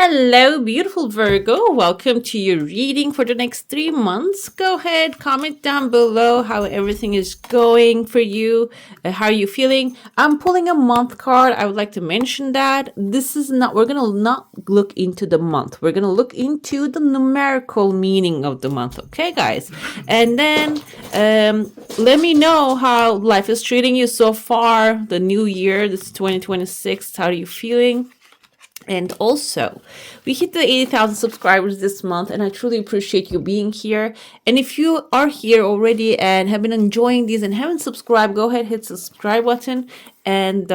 Hello, beautiful Virgo. Welcome to your reading for the next 3 months. Go ahead, comment down below how everything is going for you, how are you feeling. I'm pulling a month card. I would like to mention that this is not, we're going to not look into the month. We're going to look into the numerical meaning of the month. Okay, guys? And then let me know how life is treating you so far. The new year, this is 2026. How are you feeling? And also, we hit the 80,000 subscribers this month, and I truly appreciate you being here. And if you are here already and have been enjoying these and haven't subscribed, go ahead, hit subscribe button, and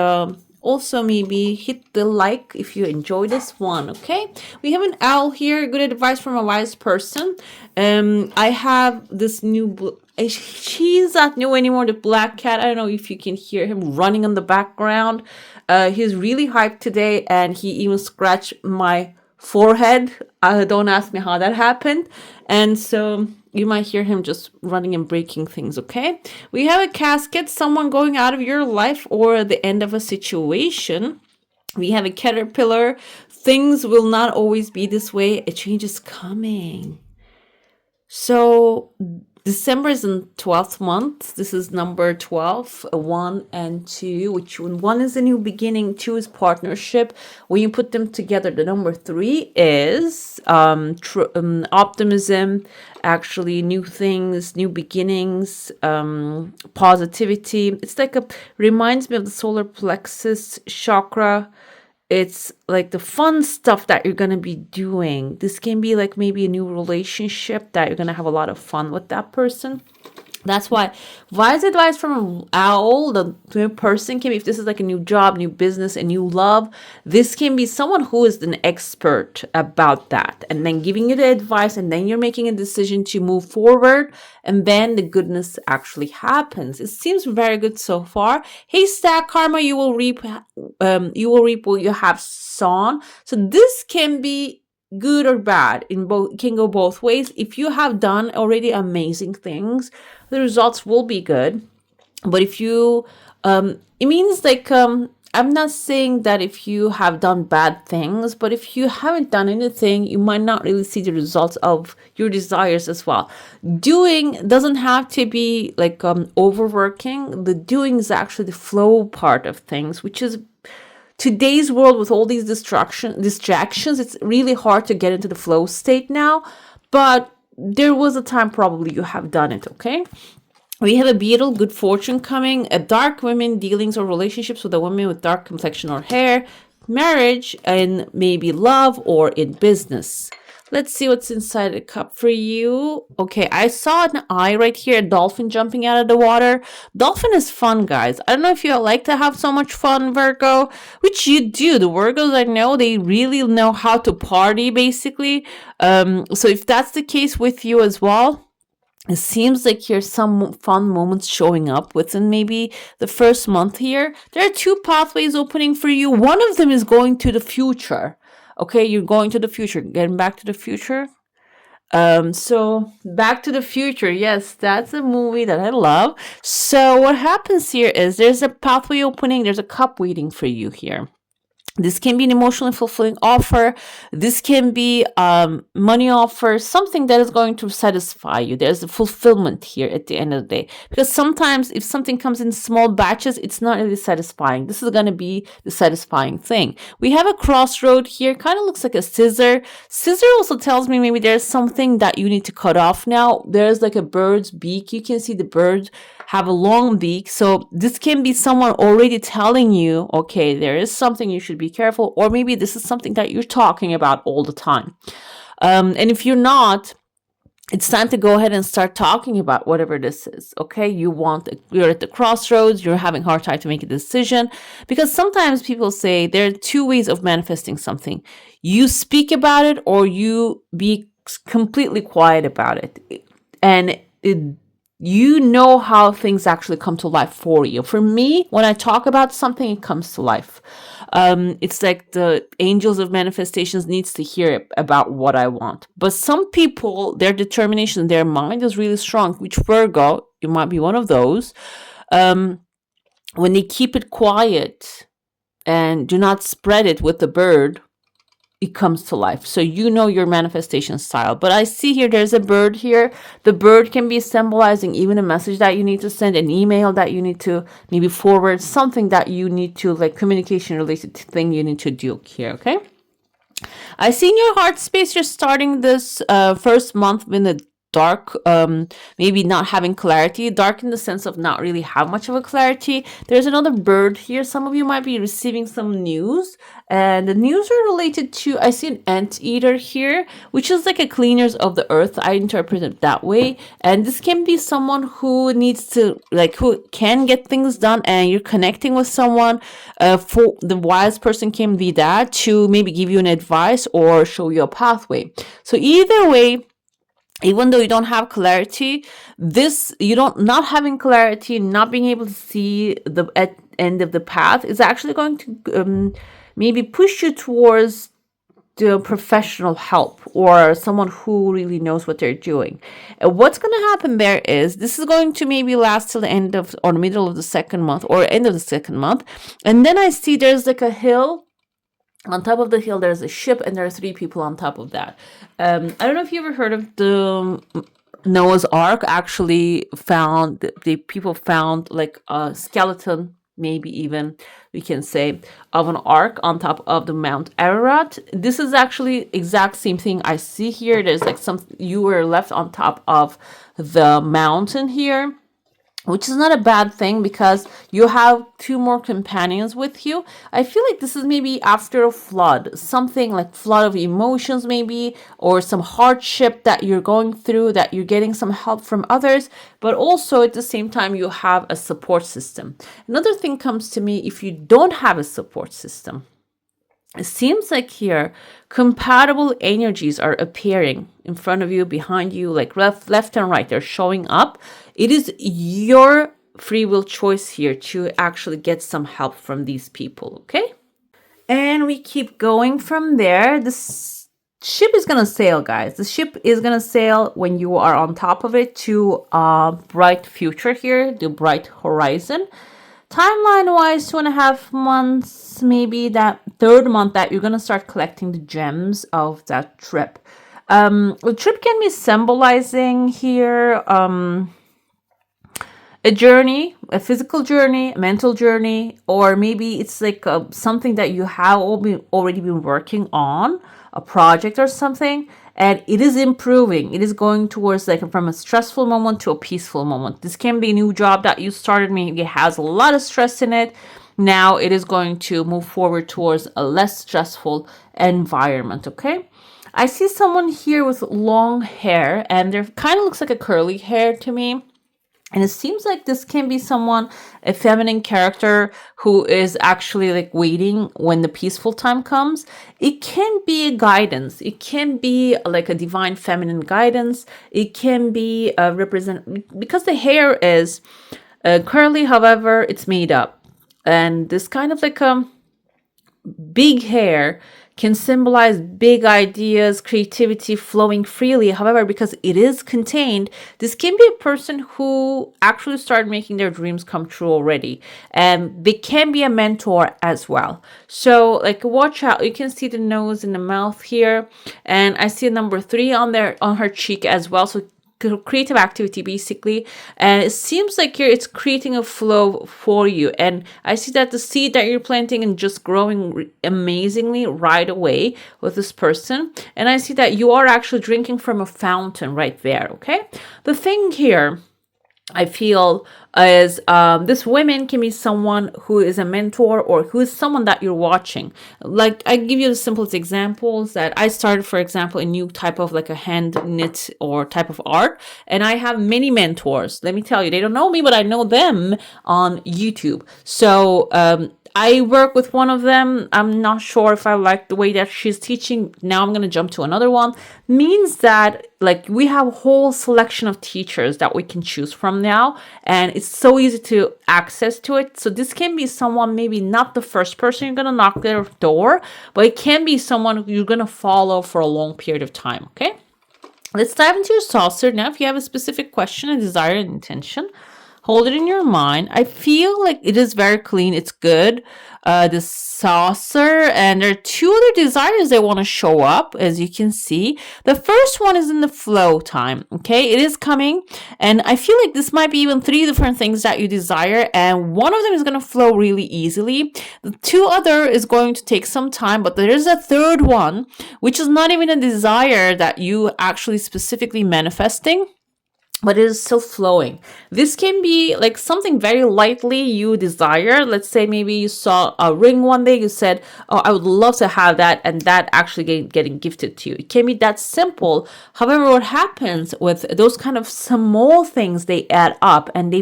also maybe hit the like if you enjoy this one. Okay, we have an owl here. Good advice from a wise person. I have this new she's not new anymore, the black cat. I don't know if you can hear him running in the background. He's really hyped today, and he even scratched my forehead. Don't ask me how that happened. And so you might hear him just running and breaking things. Okay, we have a casket, someone going out of your life or the end of a situation. We have a caterpillar. Things will not always be this way. A change is coming. So December is in 12th month. This is number 12, 1 and 2, which one is a new beginning, 2 is partnership. When you put them together, the number 3 is optimism, actually new things, new beginnings, positivity. It's like reminds me of the solar plexus chakra. It's like the fun stuff that you're going to be doing. This can be like maybe a new relationship that you're going to have a lot of fun with that person. That's why wise advice from an owl, the person can be, if this is like a new job, new business, a new love, this can be someone who is an expert about that and then giving you the advice, and then you're making a decision to move forward, and then the goodness actually happens. It seems very good so far. Haystack karma, you will reap what you have sown. So this can be good or bad, in both, can go both ways. If you have done already amazing things, the results will be good. But if you it means like I'm not saying that if you have done bad things, but if you haven't done anything, you might not really see the results of your desires as well. Doing doesn't have to be like overworking. The doing is actually the flow part of things, which is today's world with all these distractions. It's really hard to get into the flow state now, but there was a time probably you have done it. Okay, we have a beetle, good fortune coming, a dark women, dealings or relationships with a woman with dark complexion or hair, marriage, and maybe love or in business. Let's see what's inside the cup for you. Okay, I saw an eye right here, a dolphin jumping out of the water. Dolphin is fun, guys. I don't know if you like to have so much fun, Virgo, which you do. The Virgos I know, they really know how to party, basically. So if that's the case with you as well, it seems like here's some fun moments showing up within maybe the first month here. There are 2 pathways opening for you. One of them is going to the future. Okay, you're going to the future, getting back to the future. So Back to the Future, yes, that's a movie that I love. So what happens here is there's a pathway opening, there's a cup waiting for you here. This can be an emotionally fulfilling offer. This can be money offer, something that is going to satisfy you. There's a fulfillment here at the end of the day. Because sometimes if something comes in small batches, it's not really satisfying. This is going to be the satisfying thing. We have a crossroad here. Kind of looks like a scissor. Scissor also tells me maybe there's something that you need to cut off now. There's like a bird's beak. You can see the bird have a long beak. So this can be someone already telling you, okay, there is something you should be careful, or maybe this is something that you're talking about all the time. And if you're not, it's time to go ahead and start talking about whatever this is. Okay, you're at the crossroads, you're having a hard time to make a decision, because sometimes people say there are 2 ways of manifesting something. You speak about it, or you be completely quiet about it. And you know how things actually come to life for you. For me, when I talk about something, it comes to life. It's like the angels of manifestations needs to hear about what I want. But some people, their determination, their mind is really strong, which Virgo, you might be one of those. When they keep it quiet and do not spread it with the bird, it comes to life. So you know your manifestation style. But I see here there's a bird here. The bird can be symbolizing even a message that you need to send, an email that you need to maybe forward, something that you need to, like communication related thing you need to do here, okay? I see in your heart space you're starting this first month in the dark, maybe not having clarity, dark in the sense of not really have much of a clarity. There's another bird here. Some of you might be receiving some news, and the news are related to, I see an anteater here, which is like a cleaners of the earth. I interpret it that way. And this can be someone who needs to, like, who can get things done, and you're connecting with someone. For the wise person can be that, to maybe give you an advice or show you a pathway. So either way, even though you don't have clarity, this, you don't, not having clarity, not being able to see the end of the path is actually going to maybe push you towards the professional help or someone who really knows what they're doing. And what's going to happen there is this is going to maybe last till the end of, or the middle of the second month, or end of the second month. And then I see there's like a hill. On top of the hill, there's a ship, and there are 3 people on top of that. I don't know if you ever heard of the Noah's Ark. Actually, the people found like a skeleton, maybe even we can say, of an ark on top of the Mount Ararat. This is actually exact same thing I see here. There's like you were left on top of the mountain here, which is not a bad thing because you have 2 more companions with you. I feel like this is maybe after a flood, something like flood of emotions maybe, or some hardship that you're going through, that you're getting some help from others, but also at the same time you have a support system. Another thing comes to me, if you don't have a support system, it seems like here compatible energies are appearing in front of you, behind you, like left and right. They're showing up. It is your free will choice here to actually get some help from these people, okay? And we keep going from there. This ship is going to sail, guys. The ship is going to sail when you are on top of it to a bright future here, the bright horizon. Timeline wise, 2.5 months, maybe that 3rd month that you're going to start collecting the gems of that trip. The trip can be symbolizing here a journey, a physical journey, a mental journey, or maybe it's like something that you have already been working on, a project or something, and it is improving. It is going towards like from a stressful moment to a peaceful moment. This can be a new job that you started, maybe it has a lot of stress in it. Now it is going to move forward towards a less stressful environment, okay? I see someone here with long hair, and there kind of looks like a curly hair to me. And it seems like this can be someone, a feminine character who is actually like waiting when the peaceful time comes. It can be a guidance. It can be like a divine feminine guidance. It can be because the hair is curly, however, it's made up. And this kind of like big hair can symbolize big ideas, creativity flowing freely. However, because it is contained, this can be a person who actually started making their dreams come true already. And they can be a mentor as well. So like watch out. You can see the nose and the mouth here. And I see a number 3 on her cheek as well. So creative activity basically, and it seems like here it's creating a flow for you. And I see that the seed that you're planting and just growing amazingly right away with this person, and I see that you are actually drinking from a fountain right there, okay? The thing here I feel is this woman can be someone who is a mentor or who is someone that you're watching. Like I give you the simplest examples that I started, for example, a new type of like a hand knit or type of art. And I have many mentors. Let me tell you, they don't know me, but I know them on YouTube. So I work with one of them. I'm not sure if I like the way that she's teaching. Now I'm going to jump to another one. Means that like we have a whole selection of teachers that we can choose from now. And it's so easy to access to it. So this can be someone, maybe not the first person you're going to knock their door, but it can be someone you're going to follow for a long period of time. Okay. Let's dive into your saucer now. If you have a specific question, a desire, an intention, hold it in your mind. I feel like it is very clean. It's good. the saucer, and there are two other desires that want to show up, as you can see. The first one is in the flow time. Okay, it is coming, and I feel like this might be even three different things that you desire, and one of them is going to flow really easily. The two other is going to take some time, but there is a third one, which is not even a desire that you actually specifically manifesting, but it is still flowing. This can be like something very lightly you desire. Let's say maybe you saw a ring one day, you said, oh, I would love to have that, and that actually getting gifted to you. It can be that simple. However, what happens with those kind of small things, they add up and they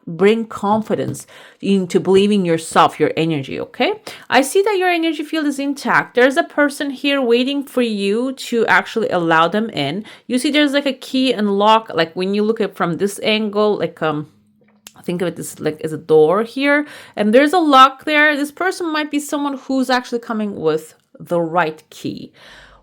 bring confidence into believing yourself, your energy. Okay, I see that your energy field is intact. There's a person here waiting for you to actually allow them in. You see there's like a key and lock, like when you look at from this angle, like think of it this like as a door here, and there's a lock there. This person might be someone who's actually coming with the right key.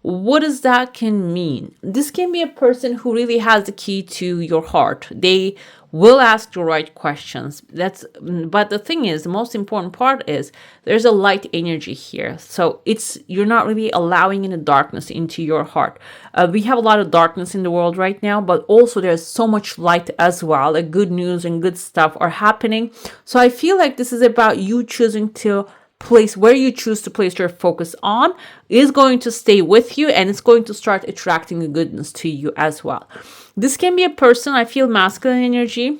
What does that can mean? This can be a person who really has the key to your heart. They will ask the right questions. But the thing is, the most important part is there's a light energy here. So you're not really allowing any darkness into your heart. We have a lot of darkness in the world right now, but also there's so much light as well. Like good news and good stuff are happening. So I feel like this is about you choosing to place where you choose to place your focus on is going to stay with you, and it's going to start attracting the goodness to you as well. This can be a person, I feel masculine energy,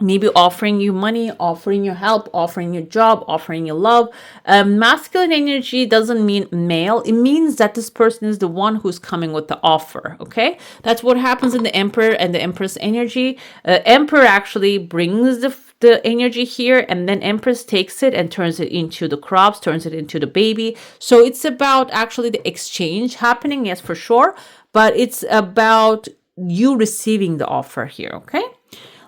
maybe offering you money, offering you help, offering you job, offering you love. Masculine energy doesn't mean male. It means that this person is the one who's coming with the offer. Okay, that's what happens in the Emperor and the Empress energy. Emperor actually brings the energy here, and then Empress takes it and turns it into the crops, turns it into the baby. So it's about actually the exchange happening, yes, for sure, but it's about you receiving the offer here. Okay,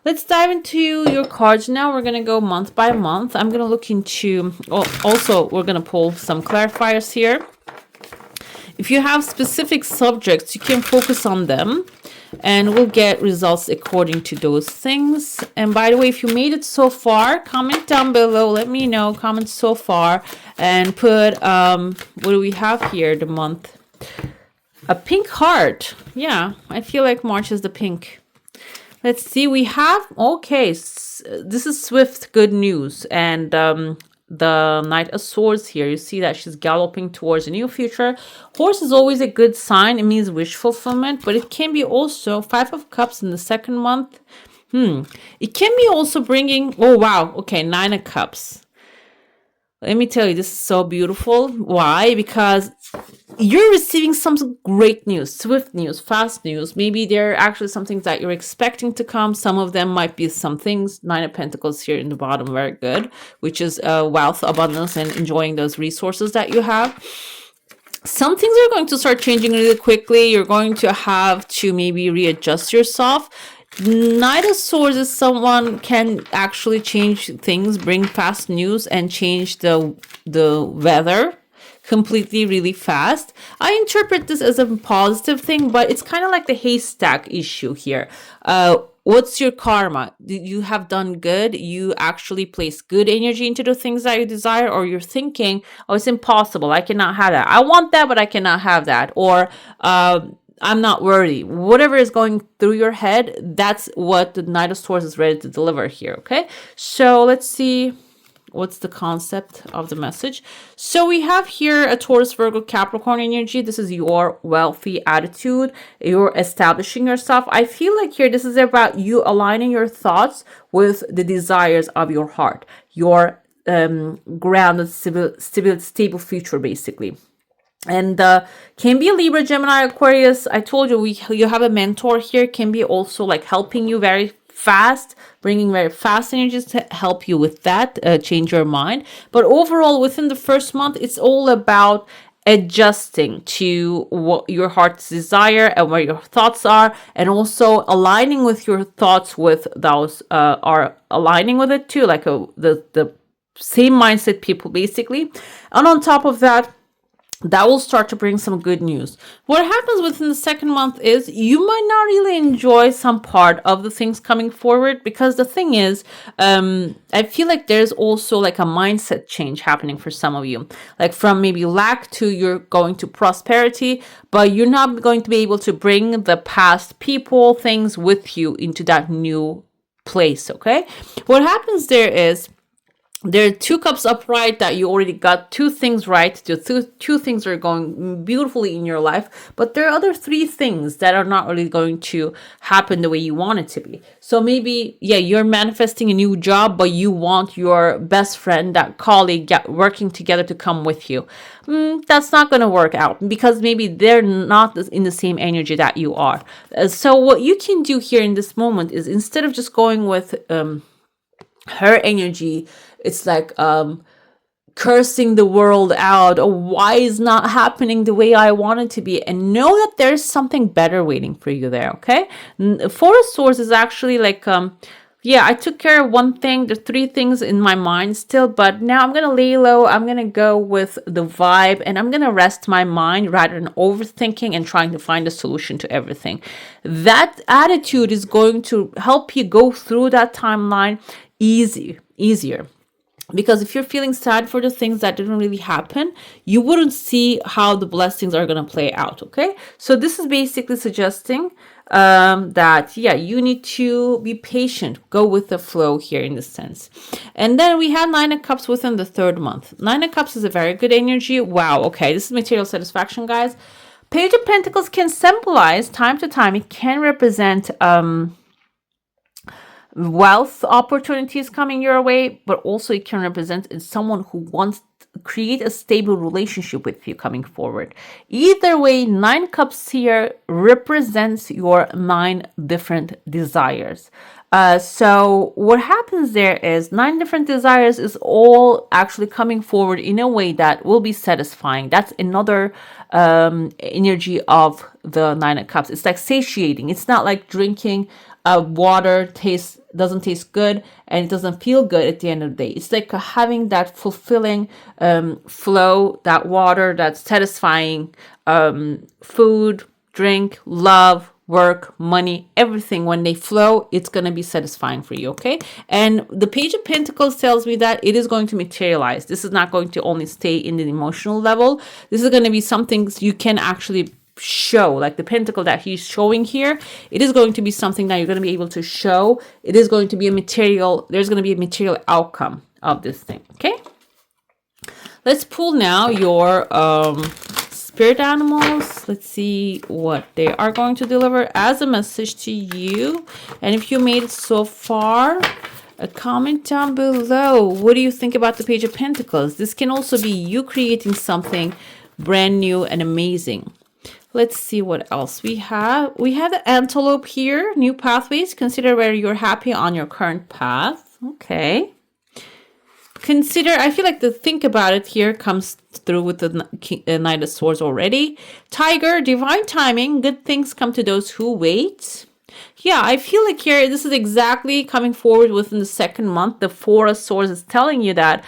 let's dive into your cards now. We're going to go month by month. I'm going to look into, also we're going to pull some clarifiers here. If you have specific subjects, you can focus on them, and we'll get results according to those things. And by the way, if you made it so far, comment down below. Let me know. Comment so far and put, what do we have here? The month. A pink heart. Yeah, I feel like March is the pink. Let's see. We have, okay, this is swift good news. And the Knight of Swords here. You see that she's galloping towards a new future. Horse is always a good sign. It means wish fulfillment, but it can be also Five of Cups in the second month. It can be also bringing, oh wow, okay, Nine of Cups. Let me tell you, this is so beautiful. Why? Because you're receiving some great news, swift news, fast news. Maybe there are actually some things that you're expecting to come. Some of them might be some things. Nine of Pentacles here in the bottom, very good, which is wealth, abundance, and enjoying those resources that you have. Some things are going to start changing really quickly. You're going to have to maybe readjust yourself. Knight of Swords is someone can actually change things, bring fast news, and change the weather completely really fast. I interpret this as a positive thing, but it's kind of like the haystack issue here. What's your karma? You have done good. You actually place good energy into the things that you desire, or you're thinking, oh, it's impossible. I cannot have that. I want that, but I cannot have that. Or, I'm not worthy. Whatever is going through your head, that's what the Knight of Swords is ready to deliver here, okay? So let's see what's the concept of the message. So we have here a Taurus, Virgo, Capricorn energy. This is your wealthy attitude. You're establishing yourself. I feel like here this is about you aligning your thoughts with the desires of your heart. Your grounded, stable future, basically. And can be a Libra, Gemini, Aquarius. I told you you have a mentor here. Can be also like helping you very fast, bringing very fast energies to help you with that, change your mind. But overall, within the first month, it's all about adjusting to what your heart's desire and where your thoughts are, and also aligning with your thoughts with those are aligning with it too, like the same mindset people, basically. And on top of that, that will start to bring some good news. What happens within the second month is you might not really enjoy some part of the things coming forward, because the thing is, I feel like there's also like a mindset change happening for some of you, like from maybe lack to you're going to prosperity, but you're not going to be able to bring the past people, things with you into that new place. Okay, what happens there is, there are two cups upright, that you already got two things right. Two things are going beautifully in your life, but there are other three things that are not really going to happen the way you want it to be. So maybe, yeah, you're manifesting a new job, but you want your best friend, that colleague, working together to come with you. That's not going to work out, because maybe they're not in the same energy that you are. So what you can do here in this moment is, instead of just going with her energy, it's like cursing the world out, or why is not happening the way I want it to be, and know that there's something better waiting for you there. Okay, Four of Swords is actually like yeah, I took care of one thing. There's three things in my mind still, but now I'm gonna lay low. I'm gonna go with the vibe, and I'm gonna rest my mind rather than overthinking and trying to find a solution to everything. That attitude is going to help you go through that timeline easier. Because if you're feeling sad for the things that didn't really happen, you wouldn't see how the blessings are going to play out. Okay, so this is basically suggesting that, yeah, you need to be patient, go with the flow here in this sense. And then we have Nine of Cups within the third month. Nine of Cups is a very good energy. Wow, okay, this is material satisfaction, guys. Page of Pentacles can symbolize time to time. It can represent wealth opportunities coming your way, but also it can represent someone who wants to create a stable relationship with you coming forward. Either way, Nine Cups here represents your 9 different desires. So what happens there is 9 different desires is all actually coming forward in a way that will be satisfying. That's another energy of the Nine of Cups. It's like satiating. It's not like drinking water doesn't taste good and it doesn't feel good at the end of the day. It's like having that fulfilling flow, that water, that satisfying food, drink, love, work, money, everything. When they flow, it's going to be satisfying for you. Okay, and the Page of Pentacles tells me that it is going to materialize. This is not going to only stay in the emotional level. This is going to be something you can actually show, like the pentacle that he's showing here. It is going to be something that you're going to be able to show. It is going to be a material, there's going to be a material outcome of this thing. Okay, let's pull now your spirit animals. Let's see what they are going to deliver as a message to you. And if you made it so far, a comment down below. What do you think about the Page of Pentacles? This can also be you creating something brand new and amazing. Let's see what else we have. We have the antelope here. New pathways. Consider whether you're happy on your current path. Okay. Consider, I feel like the think about it here comes through with the Knight of Swords already. Tiger, divine timing. Good things come to those who wait. Yeah, I feel like here, this is exactly coming forward within the second month. The Four of Swords is telling you that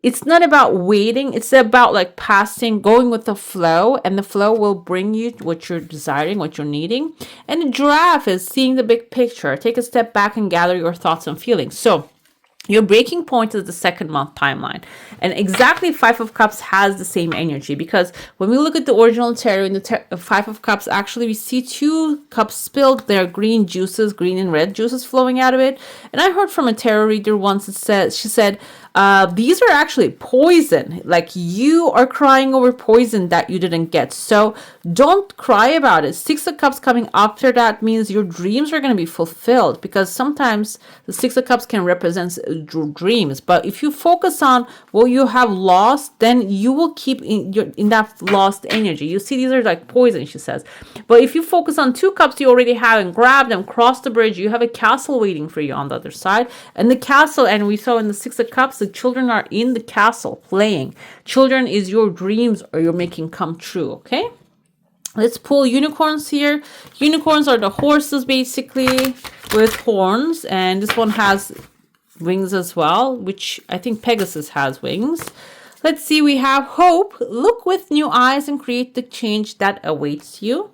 it's not about waiting. It's about like passing, going with the flow, and the flow will bring you what you're desiring, what you're needing. And the Giraffe is seeing the big picture. Take a step back and gather your thoughts and feelings. So your breaking point is the second month timeline. And exactly Five of Cups has the same energy, because when we look at the original tarot in the Five of Cups, actually we see 2 cups spilled. There are green juices, green and red juices flowing out of it. And I heard from a tarot reader once, she said, these are actually poison. Like you are crying over poison that you didn't get. So don't cry about it. 6 of Cups coming after that means your dreams are going to be fulfilled, because sometimes the 6 of Cups can represent dreams. But if you focus on what you have lost, then you will keep in that lost energy. You see, these are like poison, she says. But if you focus on 2 cups you already have and grab them, cross the bridge, you have a castle waiting for you on the other side. And the castle, and we saw in the 6 of Cups, the children are in the castle playing. Children is your dreams or you're making come true. Okay, let's pull unicorns here. Unicorns are the horses basically with horns, and this one has wings as well, which I think Pegasus has wings. Let's see, we have hope. Look with new eyes and create the change that awaits you.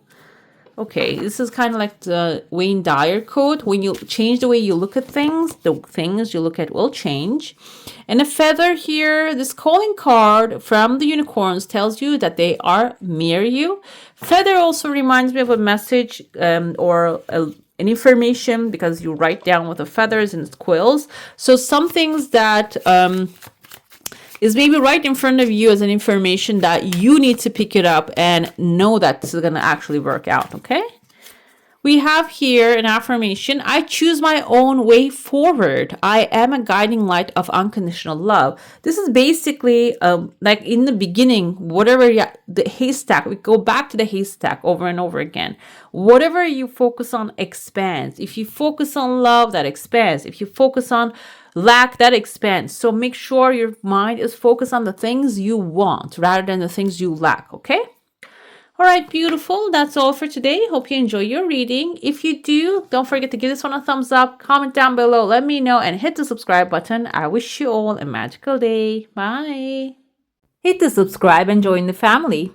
Okay, this is kind of like the Wayne Dyer quote. When you change the way you look at things, the things you look at will change. And a feather here, this calling card from the unicorns tells you that they are near you. Feather also reminds me of a message or an information, because you write down with the feathers and quills. So some things that is maybe right in front of you as an information that you need to pick it up and know that this is going to actually work out, okay? We have here an affirmation. I choose my own way forward. I am a guiding light of unconditional love. This is basically like in the beginning, whatever the haystack, we go back to the haystack over and over again. Whatever you focus on expands. If you focus on love, that expands. If you focus on lack, that expands. So make sure your mind is focused on the things you want rather than the things you lack, okay? All right, beautiful. That's all for today. Hope you enjoy your reading. If you do, don't forget to give this one a thumbs up, comment down below, let me know, and hit the subscribe button. I wish you all a magical day. Bye. Hit the subscribe and join the family.